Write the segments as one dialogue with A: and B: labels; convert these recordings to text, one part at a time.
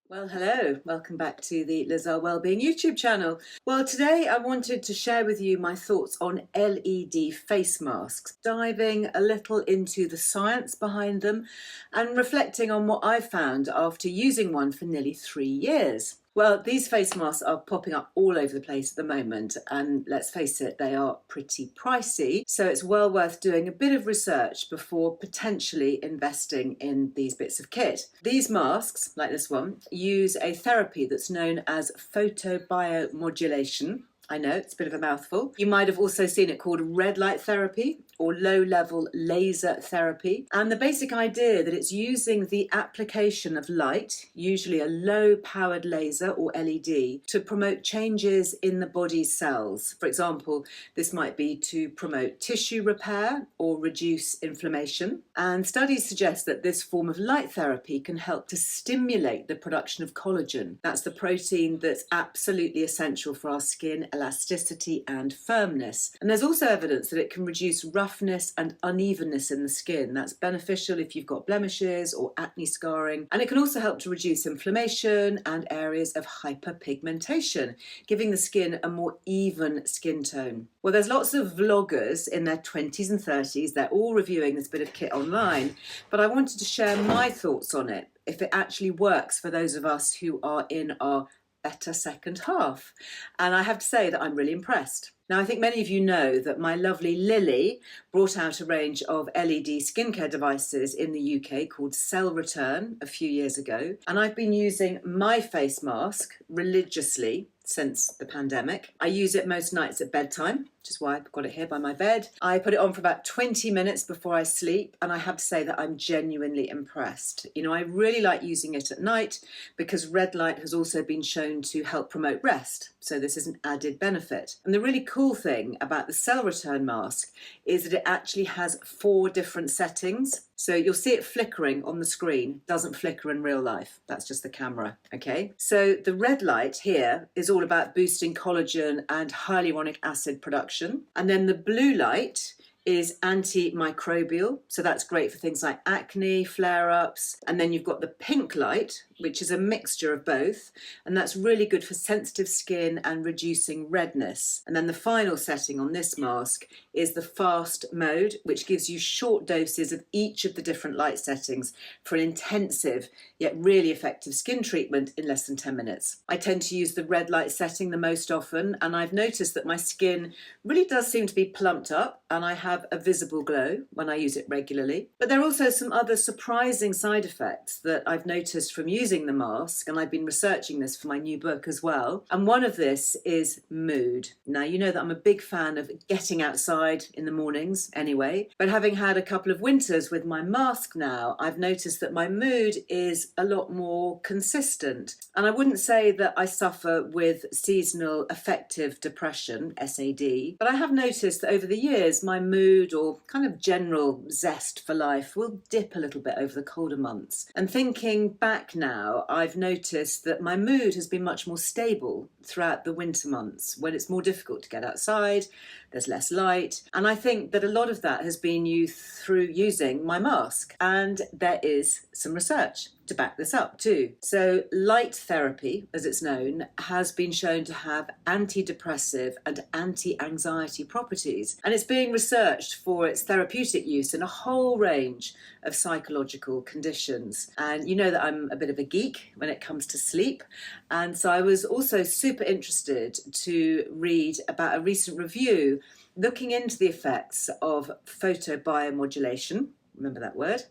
A: Well, hello, welcome back to the Earle Wellbeing YouTube channel. Well, today I wanted to share with you my thoughts on LED face masks, diving a little into the science behind them and reflecting on what I've found after using one for nearly 3 years. Well, these face masks are popping up all over the place at the moment, and let's face it, they are pretty pricey, so it's well worth doing a bit of research before potentially investing in these bits of kit. These masks, like this one, use a therapy that's known as photobiomodulation. I know, it's a bit of a mouthful. You might have also seen it called red light therapy or low-level laser therapy. And the basic idea that it's using the application of light, usually a low-powered laser or LED, to promote changes in the body's cells. For example, this might be to promote tissue repair or reduce inflammation. And studies suggest that this form of light therapy can help to stimulate the production of collagen. That's the protein that's absolutely essential for our skin elasticity and firmness. And there's also evidence that it can reduce roughness and unevenness in the skin. That's beneficial if you've got blemishes or acne scarring. And it can also help to reduce inflammation and areas of hyperpigmentation, giving the skin a more even skin tone. Well, there's lots of vloggers in their 20s and 30s. They're all reviewing this bit of kit online, but I wanted to share my thoughts on it, if it actually works for those of us who are in our better second half. And I have to say that I'm really impressed. Now, I think many of you know that my lovely Lily brought out a range of LED skincare devices in the UK called Cell Return a few years ago. And I've been using my face mask religiously since the pandemic. I use it most nights at bedtime, which is why I've got it here by my bed. I put it on for about 20 minutes before I sleep, and I have to say that I'm genuinely impressed. You know, I really like using it at night because red light has also been shown to help promote rest, so this is an added benefit. And the really cool thing about the Cell Return mask is that it actually has 4 different settings. So you'll see it flickering on the screen. It doesn't flicker in real life. That's just the camera, okay? So the red light here is all about boosting collagen and hyaluronic acid production. And then the blue light is antimicrobial, so that's great for things like acne, flare-ups. And then you've got the pink light, which is a mixture of both, and that's really good for sensitive skin and reducing redness. And then the final setting on this mask is the fast mode, which gives you short doses of each of the different light settings for an intensive yet really effective skin treatment in less than 10 minutes. I tend to use the red light setting the most often, and I've noticed that my skin really does seem to be plumped up, and I have a visible glow when I use it regularly. But there are also some other surprising side effects that I've noticed from using the mask, and I've been researching this for my new book as well. And one of this is mood. Now, you know that I'm a big fan of getting outside in the mornings anyway, but having had a couple of winters with my mask now, I've noticed that my mood is a lot more consistent. And I wouldn't say that I suffer with seasonal affective depression, SAD, but I have noticed that over the years my mood or kind of general zest for life will dip a little bit over the colder months. And thinking back now, I've noticed that my mood has been much more stable throughout the winter months when it's more difficult to get outside, there's less light. And I think that a lot of that has been through using my mask. And there is some research to back this up too. So light therapy, as it's known, has been shown to have antidepressive and anti-anxiety properties. And it's being researched for its therapeutic use in a whole range of psychological conditions. And you know that I'm a bit of a geek when it comes to sleep. And so I was also super interested to read about a recent review looking into the effects of photobiomodulation, remember that word,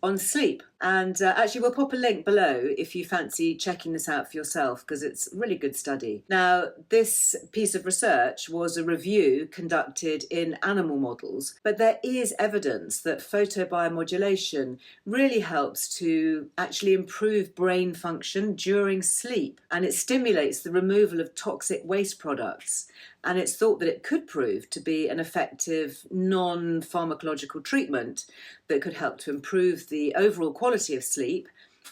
A: on sleep. And actually we'll pop a link below if you fancy checking this out for yourself, because it's a really good study. Now, this piece of research was a review conducted in animal models, but there is evidence that photobiomodulation really helps to actually improve brain function during sleep, and it stimulates the removal of toxic waste products. And it's thought that it could prove to be an effective non-pharmacological treatment that could help to improve the overall quality of sleep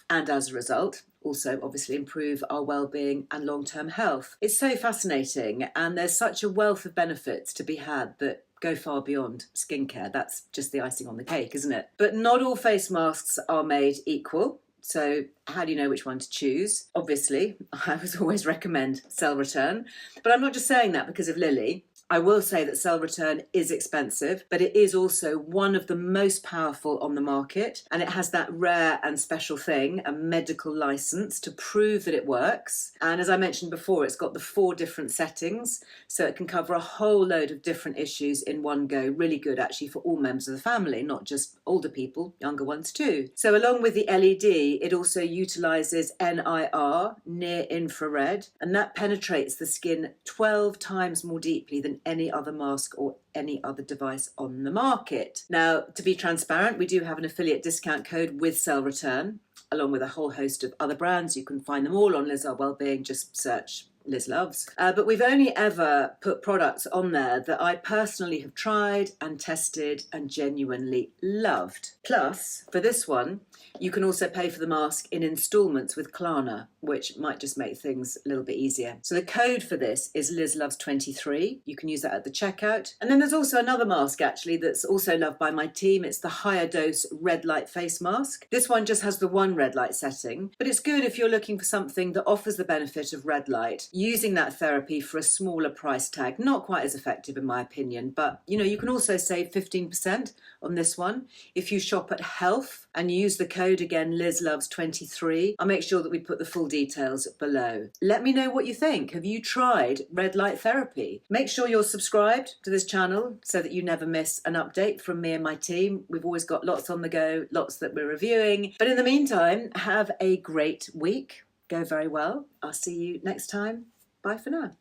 A: and, as a result, also obviously improve our well-being and long-term health. It's so fascinating, and there's such a wealth of benefits to be had that go far beyond skincare. That's just the icing on the cake, isn't it? But not all face masks are made equal. So how do you know which one to choose? Obviously, I would always recommend cell return, but I'm not just saying that because of Lily. I will say that cell return is expensive, but it is also one of the most powerful on the market, and it has that rare and special thing, a medical license to prove that it works. And as I mentioned before, it's got the 4 different settings, so it can cover a whole load of different issues in one go. Really good actually for all members of the family, not just older people, younger ones too. So along with the LED, it also utilises NIR, near infrared, and that penetrates the skin 12 times more deeply than any other mask or any other device on the market. Now, to be transparent, we do have an affiliate discount code with cell return, along with a whole host of other brands. You can find them all on Earle Wellbeing, just search Liz Loves. But we've only ever put products on there that I personally have tried and tested and genuinely loved. Plus, for this one, you can also pay for the mask in instalments with Klarna, which might just make things a little bit easier. So the code for this is LizLoves23. You can use that at the checkout. And then there's also another mask actually that's also loved by my team. It's the higher dose red light face mask. This one just has the 1 red light setting, but it's good if you're looking for something that offers the benefit of red light, using that therapy for a smaller price tag. Not quite as effective in my opinion, but you can also save 15% on this one if you shop at Health and use the code again LizLoves23. I'll make sure that we put the full details below. Let me know what you think. Have you tried red light therapy? Make sure you're subscribed to this channel so that you never miss an update from me and my team. We've always got lots on the go, lots that we're reviewing. But in the meantime, have a great week. Go very well. I'll see you next time. Bye for now.